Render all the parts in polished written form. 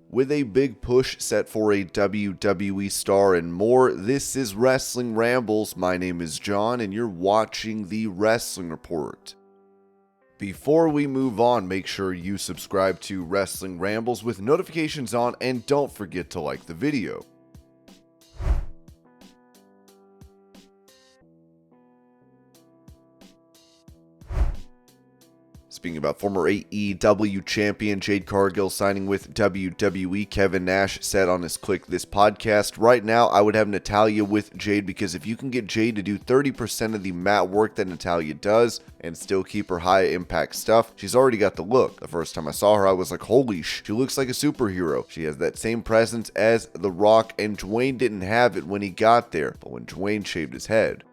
With a big push set for a WWE star and more, this is Wrestling Rambles. My name is John, and you're watching the Wrestling Report. Before we move on, make sure you subscribe to Wrestling Rambles with notifications on, and don't forget to like the video. Speaking about former AEW champion Jade Cargill signing with WWE, Kevin Nash said on his Click This podcast, "Right now, I would have Natalya with Jade because if you can get Jade to do 30% of the mat work that Natalya does and still keep her high impact stuff, she's already got the look. The first time I saw her, I was like, holy sh, she looks like a superhero. She has that same presence as The Rock, and Dwayne didn't have it when he got there, but when Dwayne shaved his head."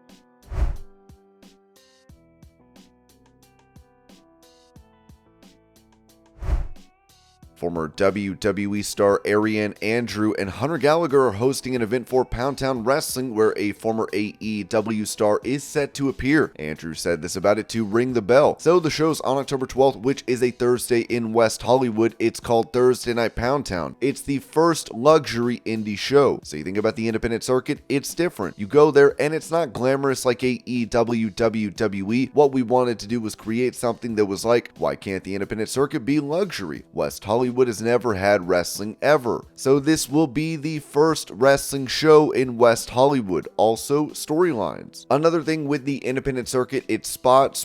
Former WWE star Ariane Andrew and Hunter Gallagher are hosting an event for Pound Town Wrestling where a former AEW star is set to appear. Andrew said this about it to Ring the Bell. So the show's on October 12th, which is a Thursday in West Hollywood. It's called Thursday Night Pound Town. It's the first luxury indie show. So you think about the independent circuit, it's different. You go there and it's not glamorous like AEW, WWE. What we wanted to do was create something that was like, why can't the independent circuit be luxury? West Hollywood has never had wrestling ever. So this will be the first wrestling show in West Hollywood. Also, storylines. Another thing with the independent circuit, it's spot.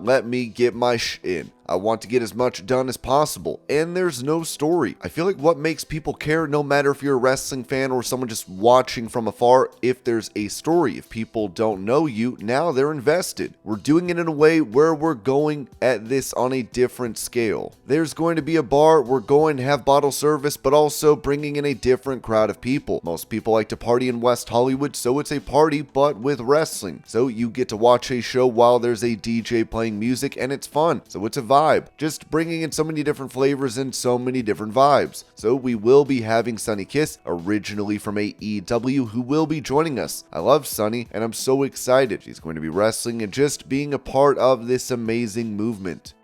Let me get my in. I want to get as much done as possible, and there's no story. I feel like what makes people care, no matter if you're a wrestling fan or someone just watching from afar, if there's a story. If people don't know you, now they're invested. We're doing it in a way where we're going at this on a different scale. There's going to be a bar, we're going to have bottle service, but also bringing in a different crowd of people. Most people like to party in West Hollywood, so it's a party, but with wrestling. So you get to watch a show while there's a DJ playing music, and it's fun. So it's a vibe. Just bringing in so many different flavors and so many different vibes. So we will be having Sonny Kiss, originally from AEW, who will be joining us. I love Sonny, and I'm so excited. She's going to be wrestling and just being a part of this amazing movement.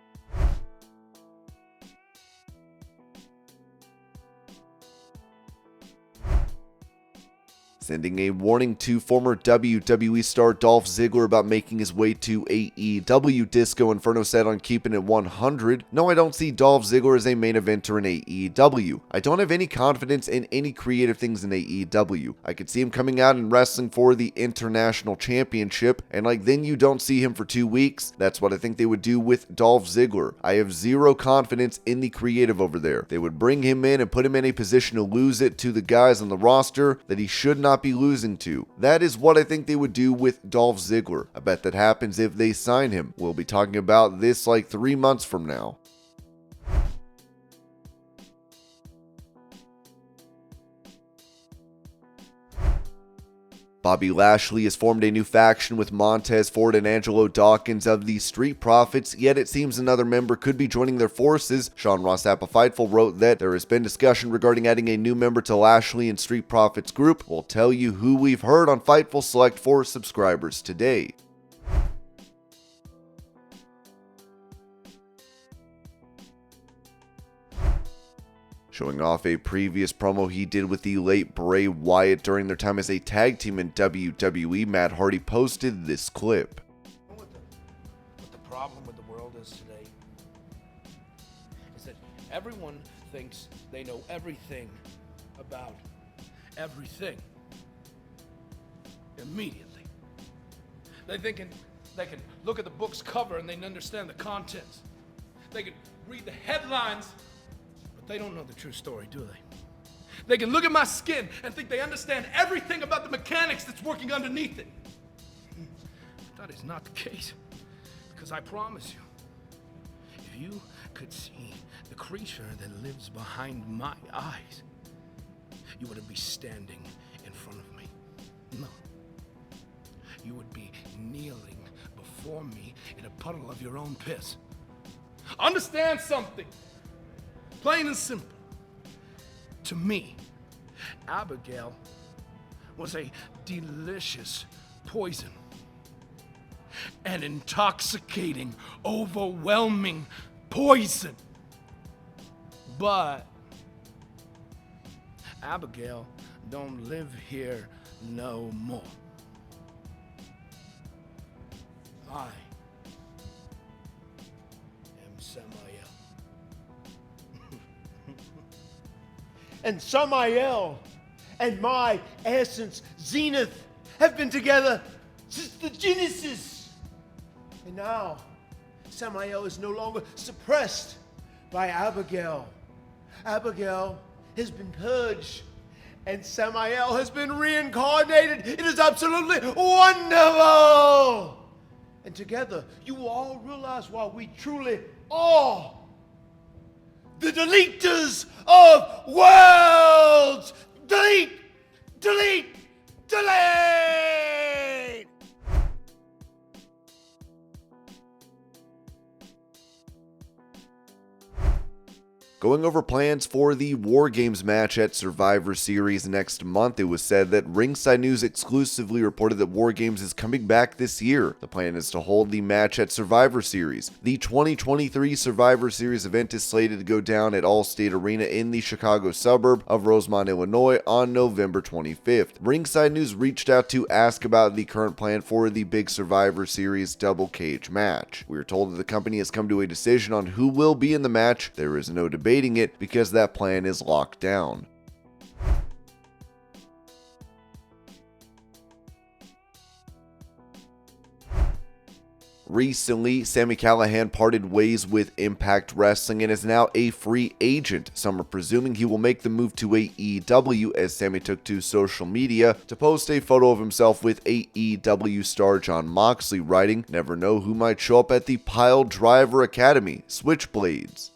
Sending a warning to former WWE star Dolph Ziggler about making his way to AEW. Disco Inferno said on Keeping It 100, "No, I don't see Dolph Ziggler as a main eventer in AEW. I don't have any confidence in any creative things in AEW. I could see him coming out and wrestling for the International Championship, and then you don't see him for 2 weeks. That's what I think they would do with Dolph Ziggler. I have zero confidence in the creative over there. They would bring him in and put him in a position to lose it to the guys on the roster that he should not be losing to. That is what I think they would do with Dolph Ziggler. I bet that happens if they sign him. We'll be talking about this 3 months from now." Bobby Lashley has formed a new faction with Montez Ford and Angelo Dawkins of the Street Profits, yet it seems another member could be joining their forces. Sean Ross Appa Fightful wrote that there has been discussion regarding adding a new member to Lashley and Street Profits group. We'll tell you who we've heard on Fightful Select for subscribers today. Showing off a previous promo he did with the late Bray Wyatt during their time as a tag team in WWE, Matt Hardy posted this clip. What the problem with the world is today is that everyone thinks they know everything about everything immediately. They can look at the book's cover and they can understand the contents. They can read the headlines, but they don't know the true story, do they? They can look at my skin and think they understand everything about the mechanics that's working underneath it. That is not the case, because I promise you, if you could see the creature that lives behind my eyes, you wouldn't be standing in front of me. No. You would be kneeling before me in a puddle of your own piss. Understand something. Plain and simple. To me, Abigail was a delicious poison. An intoxicating, overwhelming poison. But Abigail don't live here no more. I am Samael. And Samael and my essence, Zenith, have been together since the Genesis. And now, Samael is no longer suppressed by Abigail. Abigail has been purged, and Samael has been reincarnated. It is absolutely wonderful. And together, you will all realize why we truly are the deleters of worlds. Delete, delete, delete. Going over plans for the WarGames match at Survivor Series next month, it was said that Ringside News exclusively reported that WarGames is coming back this year. The plan is to hold the match at Survivor Series. The 2023 Survivor Series event is slated to go down at Allstate Arena in the Chicago suburb of Rosemont, Illinois on November 25th. Ringside News reached out to ask about the current plan for the big Survivor Series double cage match. We are told that the company has come to a decision on who will be in the match. There is no debate it because that plan is locked down. Recently, Sami Callihan parted ways with Impact Wrestling and is now a free agent. Some are presuming he will make the move to AEW, as Sami took to social media to post a photo of himself with AEW star Jon Moxley, writing, "Never know who might show up at the Pile Driver Academy, Switchblades."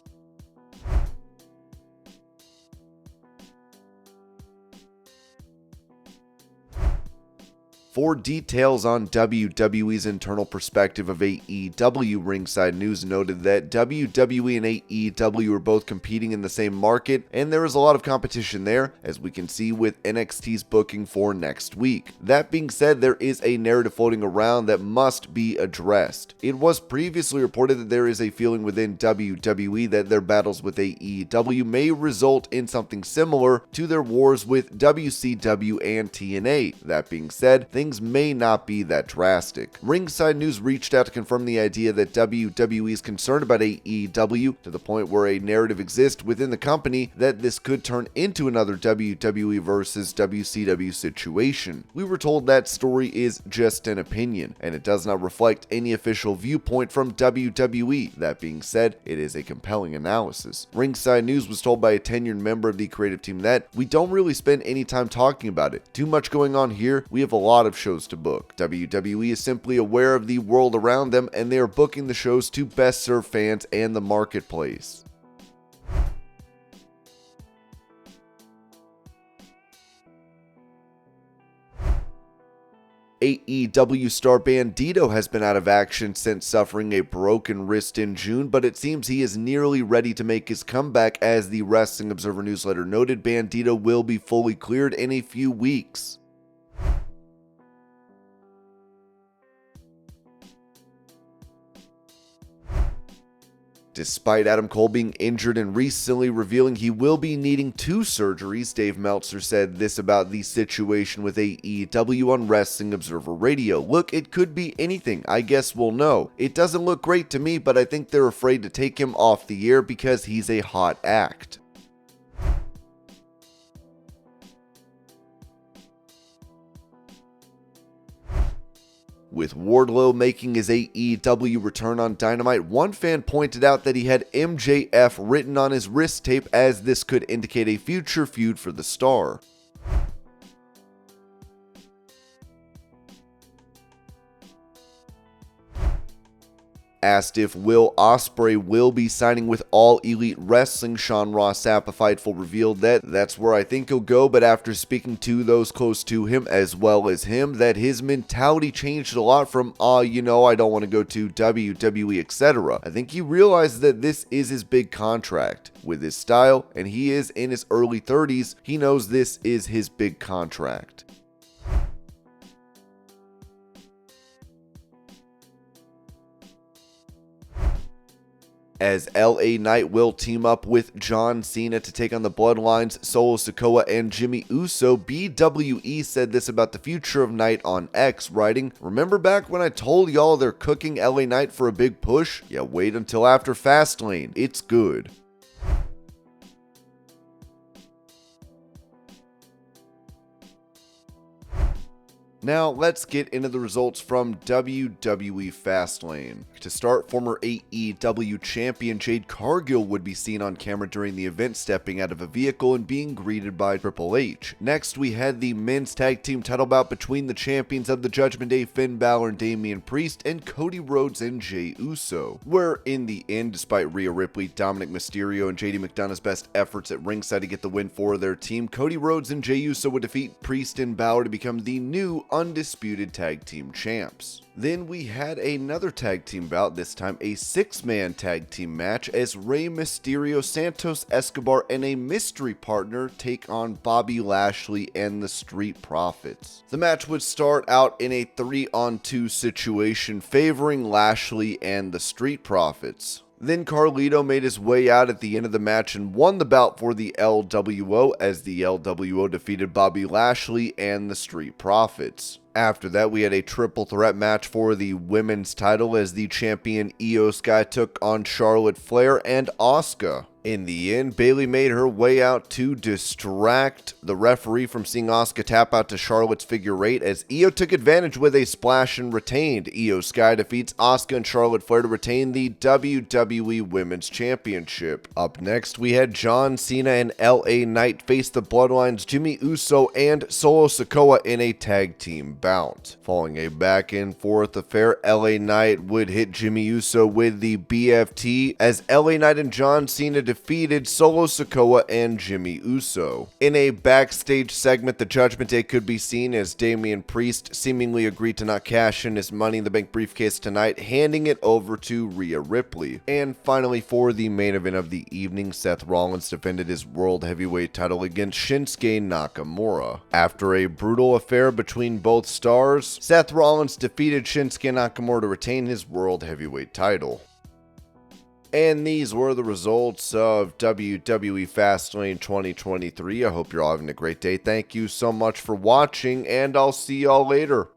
For details on WWE's internal perspective of AEW, Ringside News noted that WWE and AEW are both competing in the same market, and there is a lot of competition there, as we can see with NXT's booking for next week. That being said, there is a narrative floating around that must be addressed. It was previously reported that there is a feeling within WWE that their battles with AEW may result in something similar to their wars with WCW and TNA. That being said, things may not be that drastic. Ringside News reached out to confirm the idea that WWE is concerned about AEW to the point where a narrative exists within the company that this could turn into another WWE versus WCW situation. We were told that story is just an opinion, and it does not reflect any official viewpoint from WWE. That being said, it is a compelling analysis. Ringside News was told by a tenured member of the creative team that, "We don't really spend any time talking about it. Too much going on here. We have a lot of shows to book. WWE is simply aware of the world around them, and they are booking the shows to best serve fans and the marketplace." AEW star Bandito has been out of action since suffering a broken wrist in June, but it seems he is nearly ready to make his comeback. As the Wrestling Observer newsletter noted, Bandito will be fully cleared in a few weeks. Despite Adam Cole being injured and recently revealing he will be needing 2 surgeries, Dave Meltzer said this about the situation with AEW on Wrestling Observer Radio. "Look, it could be anything. I guess we'll know. It doesn't look great to me, but I think they're afraid to take him off the air because he's a hot act." With Wardlow making his AEW return on Dynamite, one fan pointed out that he had MJF written on his wrist tape, as this could indicate a future feud for the star. Asked if Will Ospreay will be signing with All Elite Wrestling, Sean Ross Sapp, a Fightful, revealed that "That's where I think he'll go, but after speaking to those close to him as well as him, that his mentality changed a lot from, I don't want to go to WWE, etc. I think he realizes that this is his big contract. With his style, and he is in his early 30s, he knows this is his big contract." as LA Knight will team up with John Cena to take on the Bloodlines, Solo Sikoa, and Jimmy Uso. BWE said this about the future of Knight on X, writing, "Remember back when I told y'all they're cooking LA Knight for a big push? Yeah, wait until after Fastlane. It's good." Now, let's get into the results from WWE Fastlane. To start, former AEW champion Jade Cargill would be seen on camera during the event, stepping out of a vehicle and being greeted by Triple H. Next, we had the men's tag team title bout between the champions of the Judgment Day, Finn Balor and Damian Priest, and Cody Rhodes and Jey Uso, where in the end, despite Rhea Ripley, Dominic Mysterio, and JD McDonough's best efforts at ringside to get the win for their team, Cody Rhodes and Jey Uso would defeat Priest and Balor to become the new undisputed tag team champs. Then we had another tag team bout, this time a 6-man tag team match, as Rey Mysterio, Santos Escobar, and a mystery partner take on Bobby Lashley and the Street Profits. The match would start out in a 3-on-2 situation favoring Lashley and the Street Profits. Then Carlito made his way out at the end of the match and won the bout for the LWO, as the LWO defeated Bobby Lashley and the Street Profits. After that, we had a triple threat match for the women's title, as the champion Io Sky took on Charlotte Flair and Asuka. In the end, Bayley made her way out to distract the referee from seeing Asuka tap out to Charlotte's figure 8, as Io took advantage with a splash and retained. Io Sky defeats Asuka and Charlotte Flair to retain the WWE Women's Championship. Up next, we had John Cena and LA Knight face the Bloodlines, Jimmy Uso and Solo Sikoa in a tag team bout. Following a back and forth affair, LA Knight would hit Jimmy Uso with the BFT, as LA Knight and John Cena defeated Solo Sikoa and Jimmy Uso. In a backstage segment, the Judgment Day could be seen as Damian Priest seemingly agreed to not cash in his Money in the Bank briefcase tonight, handing it over to Rhea Ripley. And finally, for the main event of the evening, Seth Rollins defended his World Heavyweight title against Shinsuke Nakamura. After a brutal affair between both stars, Seth Rollins defeated Shinsuke Nakamura to retain his World Heavyweight title. And these were the results of WWE Fastlane 2023. I hope you're all having a great day. Thank you so much for watching, and I'll see y'all later.